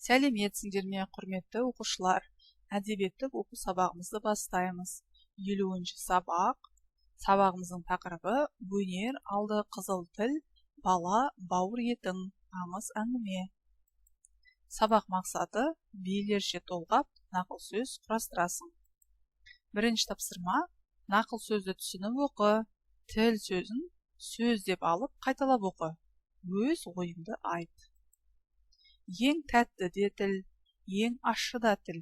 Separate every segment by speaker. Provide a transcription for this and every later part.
Speaker 1: Сәлеметсіңдер ме, құрметті оқушылар. Әдебиеттік оқу сабағымызды бастаймыз. 50-ші сабақ. Сабағымыздың тақырыбы өнер алды қызыл тіл, бала бауыр етің, аңыз әңгіме. Сабақ мақсаты белерше толғап, нақыл сөз құрастырасың. Бірінші тапсырма, нақыл сөзді түсініп оқы, тіл сөзін сөз деп алып қайталап оқы. Өз ойыңды айт. Ең тәтті де тіл, ең ащы да тіл,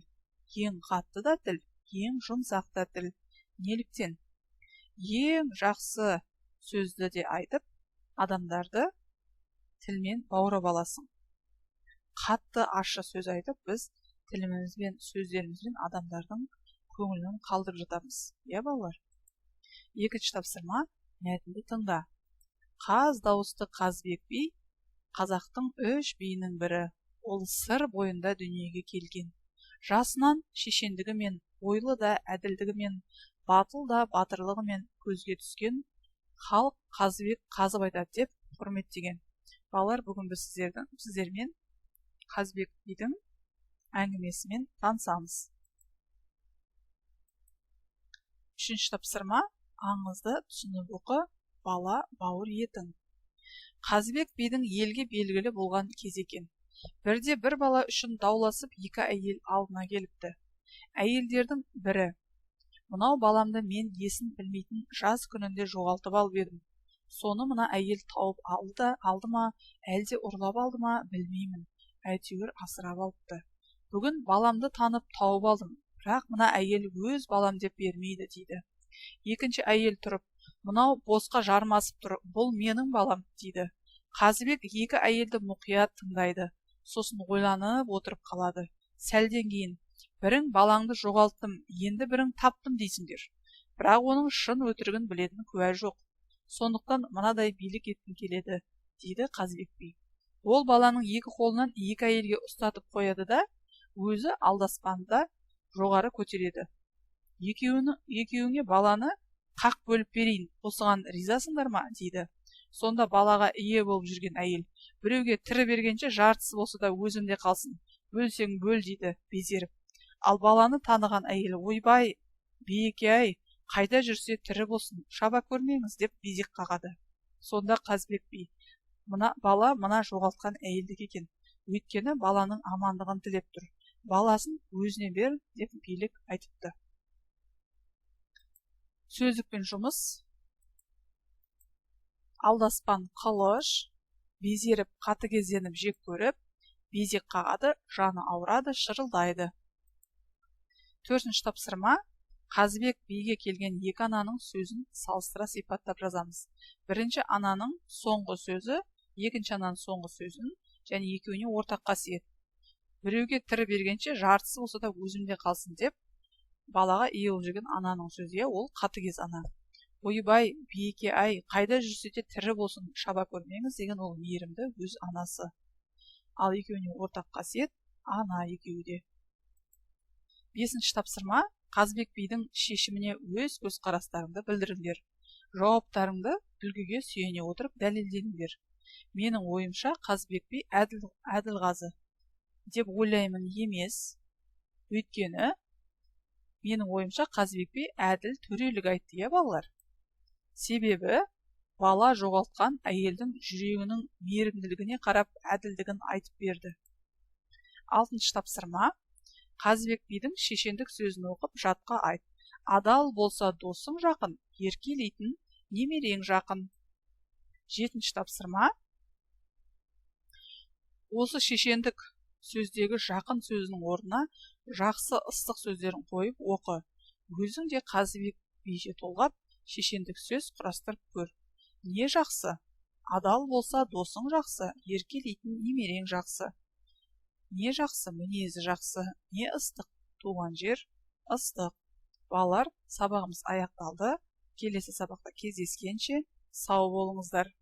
Speaker 1: ең қатты да тіл, ең жұмсақ та тіл. Неліктен? Ең жақсы сөзді де айтып, адамдарды тілмен баурап аласың. Қатты ащы сөз айтып, біз тілімізбен, сөздерімізбен адамдардың көңілін қалдырып жатамыз. Балалар? Екінші тапсырма, мәтінді тыңда. Қаз дауысты Қазбек би қазақтың 3 биінің бірі. Ол сыр бойында дүниеге келген. Жасынан шешендігімен, ойлы да әділдігімен, батыл да батырлығымен көзге түскен халық Қазбек қазып айтады деп құрметтеген. Балалар, бүгін біз сіздермен Қазбек бидің әңгімесімен танысамыз. Үшінші тапсырма, аңызды түсініп оқы, бала бауыр етің. Қазбек бидің елге белгілі болған кез екен. Бірде бір бала үшін дауласып, екі әйел алдына келіпті. Әйелдердің бірі: "Мынау баламды мен есін білмейтін жаз күнінде жоғалтып алып едім. Соны мына әйел тауып алды ма, әлде ұрлап алды ма, білмеймін. Әйтеуір асырап алыпты. Бүгін баламды танып тауып алдым, бірақ мына әйел өз балам деп бермейді" дейді. Екінші әйел тұрып: "Мынау босқа жармасып тұр, бұл менің балам" дейді. Қазыбек екі әйелді мұқият тыңдайды. Сосын ойланып отырып қалады. Сәлден кейін: "Бірің балаңды жоғалттым, енді бірің таптым дейсіңдер. Бірақ оның шын өтірігін білетін куә жоқ. Сондықтан мынадай билік еткім келеді" дейді Қазбек би. Ол баланың екі қолынан екі әйелге ұстатып қояды да, өзі алдаспанда жоғары көтереді. "Екеуіңе баланы қақ бөліп берейін, осыған ризасыңдар ма?" дейді. Сонда балаға ие болып жүрген әйел: "Біреуге тірі бергенше жартысы болса да өзімде қалсын, бөлсең бөл" дейді безеріп. Ал баланы таныған әйел: "Ойбай, Биеке-ай, қайда жүрсе тірі болсын, шаба көрмеңіз" деп безек қағады. Сонда Қазбек би: бала мына жоғалтқан әйелдікі екен, өйткені баланың амандығын тілеп тұр, баласын өзіне бер" деп билік айтыпты. Сөздікпен жұмыс. Алдаспан қылыш, безеріп қатыгезденіп жек көріп, безек қағады, жаны ауырады, шырылдайды. Төртінші тапсырма, Қазбек биге келген екі ананың сөзін салыстыра сипаттап жазамыз. Бірінші ананың соңғы сөзі, екінші ананың соңғы сөзін және екеуіне ортақ қасиет. "Біреуге тірі бергенше жартысы болса да өзімде қалсын" деп балаға ие болып жүрген ананың сөзі, ол қатыгез ана. "Ойбай, Биеке-ай, қайда жүрсе де тірі болсын, шаба көрмеңіз" деген ол мейірімді өз анасы. Ал екеуіне ортақ қасиет ана екеуі де. Бесінші тапсырма, Қазбек бидің шешіміне өз көзқарастарыңды білдіріңдер. Жауаптарыңды үлгіге сүйене отырып дәлелдеңдер. "Менің ойымша Қазбек би әділ қазы деп ойлаймын" емес. Өйткені менің ойымша Қазбек би әділ төрелік айтты, балалар. Себебі бала жоғалтқан әйелдің жүрегінің мейірімділігіне қарап әділдігін айтып берді. Алтыншы тапсырма, Қазбек бидің шешендік сөзін оқып жатқа айт. "Адал болса досың жақын, еркелейтін немерең жақын". Жетінші тапсырма, осы шешендік сөздегі жақын сөзінің орнына жақсы ыстық сөздерін қойып оқы. Өзің де Қазбек биге толғап, шешендік сөз құрастырып көр. Не жақсы? Адал болса досың жақсы, еркелейтін немерең жақсы. Не жақсы? Мінезі жақсы. Не ыстық? Туған жер ыстық. Балалар, сабағымыз аяқталды. Келесі сабақта кездескенше сау болыңыздар.